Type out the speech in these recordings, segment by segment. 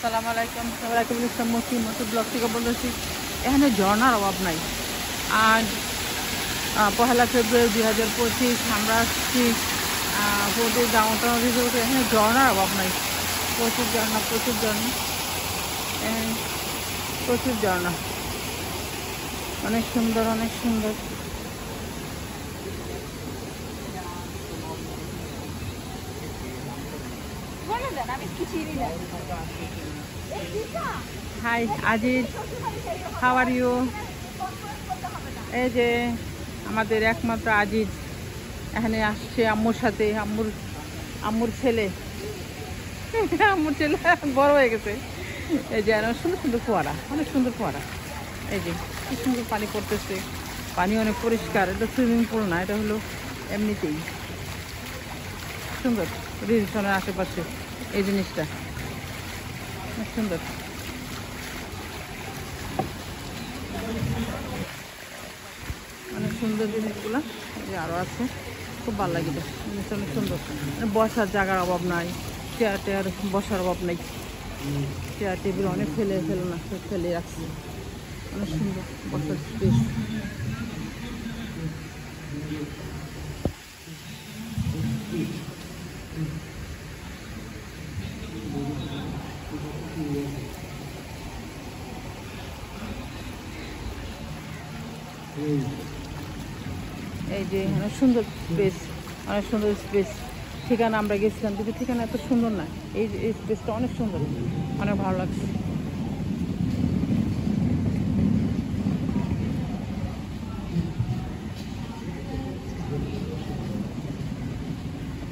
আসসালামু আলাইকুম। ওয়ালাইকুম আসসালাম। মসি ব্লগ থেকে বলতেছি, এখানে ঝর্ণার অভাব নাই। আজ 1 ফেব্রুয়ারি 2025 আমরা আসছি ডাউনটাউন রিসোর্টে। এখানে ঝর্ণার অভাব নাই, প্রচুর ঝর্ণা, প্রচুর ঝর্ণা, এখানে প্রচুর ঝর্ণা, অনেক সুন্দর, অনেক সুন্দর। Hi Aziz, how are you? এই যে আমাদের একমাত্র আজিজ এখানে আসছে আম্মুর সাথে। আম্মুর ছেলে বড় হয়ে গেছে। এই যে অনেক সুন্দর সুন্দর ফোয়ারা, অনেক সুন্দর ফোয়ারা। এই যে কি সুন্দর পানি পড়তেছে, পানি অনেক পরিষ্কার। এটা সুইমিং পুল না, এটা হলো এমনিতেই সুন্দর। রিসোর্টের আশেপাশে এই জিনিসটা অনেক সুন্দর। অনেক সুন্দর জিনিসগুলো যে আরও আছে, খুব ভালো লাগে। জিনিসটা অনেক সুন্দর। বসার জায়গার অভাব নাই, চেয়ার টেয়ার বসার অভাব নেই। চেয়ার টেবিল অনেক ফেলে না, ফেলে রাখছে। অনেক সুন্দর বসার স্পেস। এই যে অনেক সুন্দর স্পেস, অনেক সুন্দর স্পেস। ঠিকানা আমরা গেছিলাম, কিন্তু ঠিকানা এত সুন্দর না। এই স্পেসটা অনেক সুন্দর, অনেক ভালো লাগছে।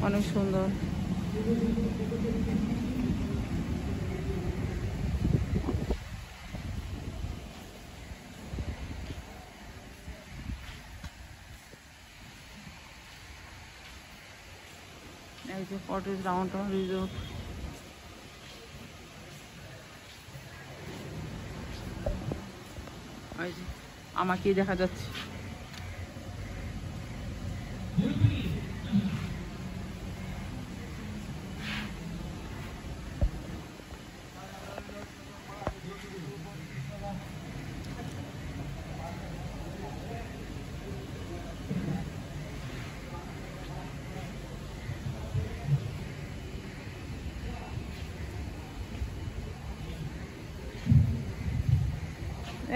অনেক সুন্দর। এই যে কটেজ ডাউনটাউন রিসোর্ট। এই যে আমাকেই দেখা যাচ্ছে।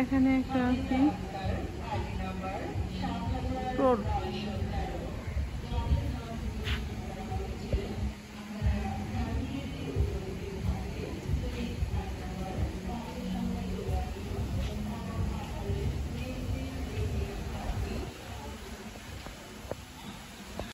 এখানে একটা কি রোড